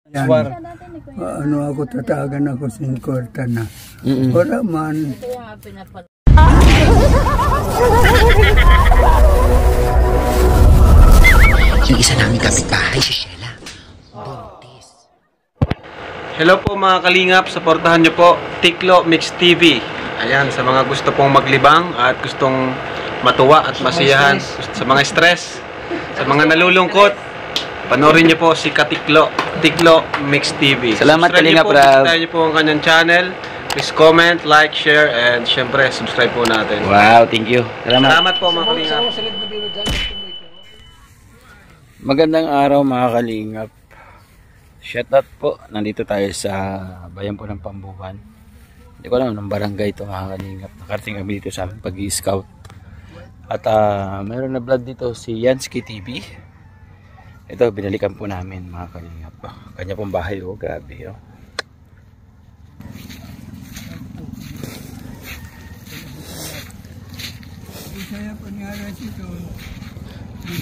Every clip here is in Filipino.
Yan. Ano ako, tatagan ako sa kwarta na. Wala man. Yung isa namin kapitbahay, si Sheila. Buntis. Hello po mga kalingap, supportahan nyo po Tiklo Mix TV. Ayan, sa mga gusto pong maglibang at gustong matuwa at masiyahan, sa mga stress, sa mga nalulungkot, panoorin nyo po si Katiklo, Tiklo Mix TV. Salamat Kalingap Rab. Subscribe nyo po ang kanyang channel. Please comment, like, share, and syempre subscribe po natin. Wow, thank you. Salamat po mga kalingap. Magandang araw mga kalingap. Shoutout po. Nandito tayo sa bayan po ng Pambuhan. Hindi ko alam ng barangay ito mga kalingap. Nakarating kami dito sa aming pag-i-scout. At mayroon na vlog dito si Yansky TV. Ito, binalikan po namin mga kalingap. Kanya pong bahay, oh, grabe, oh.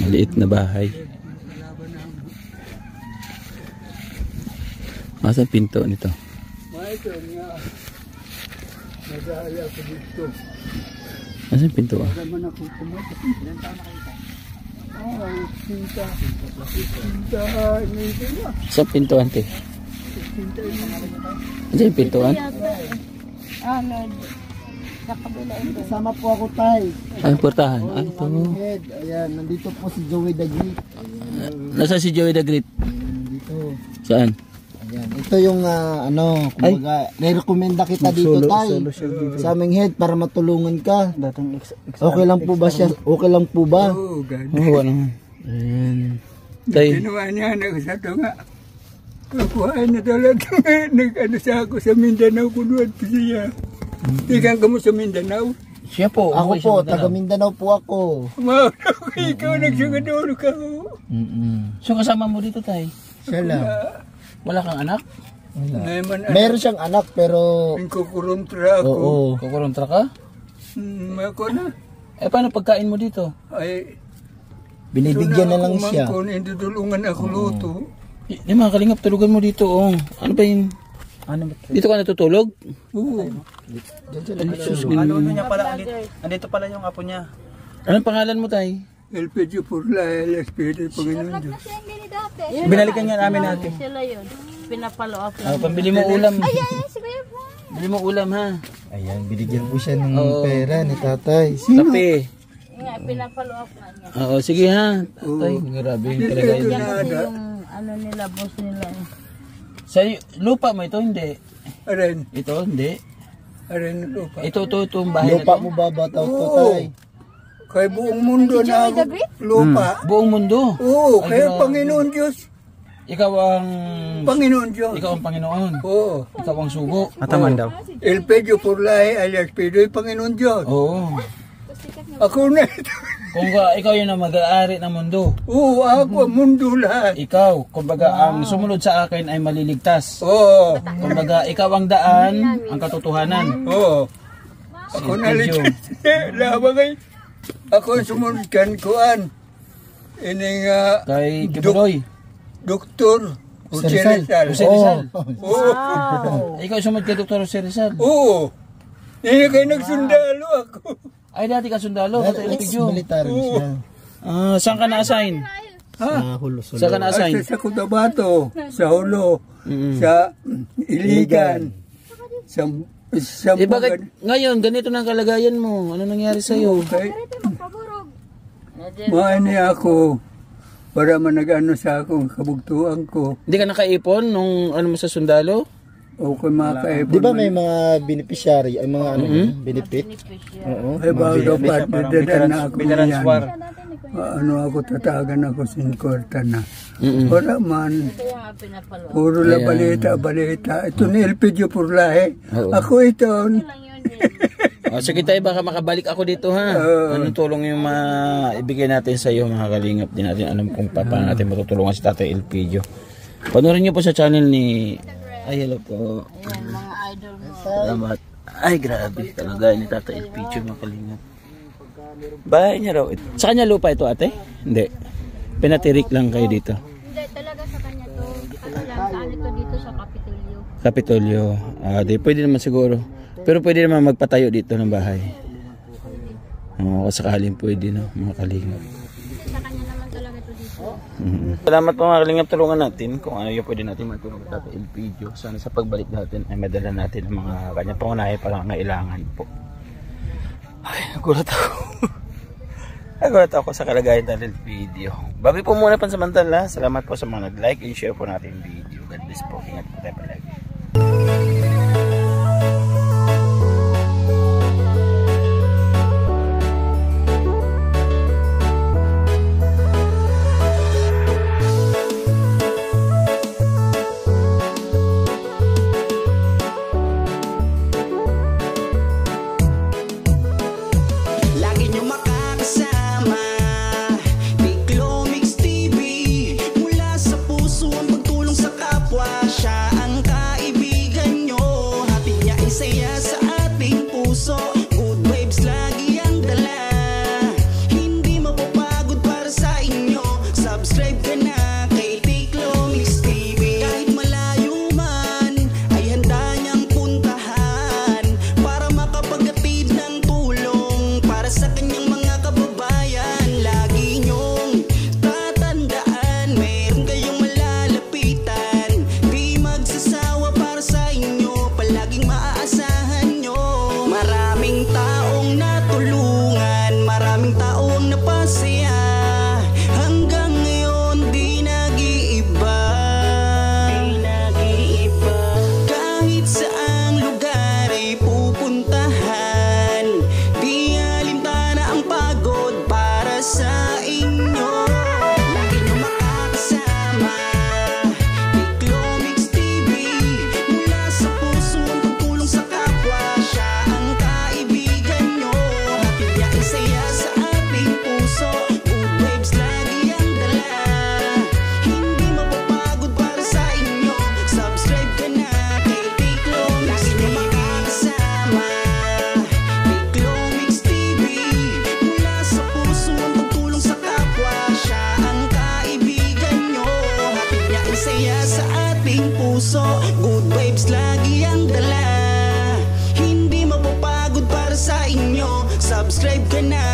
Maliit na bahay. Masang pinto nito? Masang pinto ah? Masang pinto ante? Masang pintoan? Kasama po ako tay. Ay, portahan. Ay, ito. Ayan, nandito po si Joey the Great. Nasaan si Joey the Great? Dito. Saan? Ayan, ito yung ano, kumbaga, re-recommenda kita dito tay. Sa aming head para matulungan ka. Okay lang po ba siya? Okay lang po ba? Oo, ganda. Oo, ano. Ayan. Tay. Ginawa niya na sa ito nga. Kakuhaan na talaga. Nag-ano sa ako sa Mindanao. Kunuan po siya. Ikan ka mo sa Mindanao? Siya po. Ako po, taga Mindanao po ako. Ikaw nagsugadoro ka ko. So kasama mo dito tay? Siya lang. Wala kang anak? Meron siyang anak pero... Kukuruntra ako. Oo. Kukuruntra ka? Ako na. Eh paano pagkain mo dito? Ay, Binibigyan na lang siya. Hindi tulungan ako luto. Di mga kalingap, tulugan mo dito. Oh. Ano ba yun? Ano ba? Dito ka natutulog? Oo. Ano niya pala, andito pala yung apo niya. Anong pangalan mo tay? LPG Purla, LSPD, Panginoon Diyos. Binalikan niya namin natin. Sila yun. Pinapalo up. Pambili mo ulam. Ay, si Kuya po. Bili mo ulam ha. Ayan, binigyan po siya ng pera ni tatay. Sino? Kape. Nga, pinapalo up na niya. Oo, sige ha. Tay, grabe yung talaga yun. Yan kasi yung ano nila, boss nila eh. Sa lupa mo ito, hindi. Aren, Ito, hindi. aren lupa. Ito, itong bahay Lupa na mo ito. ba bataw to tay? Kay buong mundo na ako. Lupa. Buong mundo. Oo, Ay, kaya grabe. Panginoon Diyos. Ikaw ang... Panginoon Diyos. Ikaw ang Panginoon. Oo. Ikaw ang sugo. Mataman daw. LPG Purla, LSPD, Panginoon Diyos. Oo. Ako na ito. Kung ikaw yun ang mag-aari ng mundo. Oo, ako ang mundo lahat. Ikaw, kumbaga ang sumunod sa akin ay maliligtas. Oo. Kumbaga ikaw ang daan, ang katotohanan. Oo. Ako na Silvio. labagay. Ako ang sumunod kan kuan. Ini nga Kay Kibuloy. Doktor Jose Jose Rizal. Rizal. Jose Rizal. Oo. Ikaw sumunod kay Dr. Jose Rizal. Oo. Hindi kayo nagsundalo ako. Ay, dati ka sundalo. Dati LPG. Ex-military siya. Saan ka na-assign? Sa Hulos. Saan ka na-assign? Sa Cotabato, sa Hulo, sa Iligan, sa Eh bakit ngayon, ganito na ang kalagayan mo? Ano nangyari sa'yo? Okay. Maani ako para manag-ano sa akong kabugtuan ko. Hindi ka nakaipon nung ano mo sa sundalo? O kung makaipon. Di ba may mga beneficiary, ay mga ano, benefit? Oo. Ay bago pa, dadaan na ako Veterans War. yan. Ano ako, tatagan ako sa kwarta na. Wala man. Kaya nga pinapalo up. Puro la balita. Ito ni LPG Purlahe. Oo. Ako ito. Lang yun din. Sige tayo, baka makabalik ako dito ha. Anong tulong yung ibigay natin sa iyo mga kalingap? Di natin alam kung paano natin matutulungan si Tatay Elpidio. Panoorin niyo po sa channel ni... Ay, hello po. Ayan, mga idol mo. Salamat. Ay, grabe. Talaga ni Tatay Elpidio mga kalingap. Bahay niya raw. Sa kanya lupa ito ate? Hindi. Pinatirik lang kayo dito. Hindi, talaga sa kanya to. Ano lang, ito dito sa Kapitolyo. Kapitolyo. Di pwede naman siguro. Pero pwede naman magpatayo dito ng bahay. Oo, sakaling pwede, no, mga kalingap. Sa kanya naman talaga ito dito. Salamat po mga kalingap, tulungan natin kung ano yung pwede natin matulong sa Tatay Elpidio. Sana sa pagbalik natin ay madala natin ang mga kanya pangunahin pangangailangan po. Ay, nagulat ako. Nagulat ako sa kalagayan ng Elpidio. Babi po muna pansamantala. Salamat po sa mga nag-like and share po natin yung video. God bless po. Ingat po tayo palagi. Good vibes lagi ang dala. Hindi mapapagod para sa inyo. Subscribe ka na.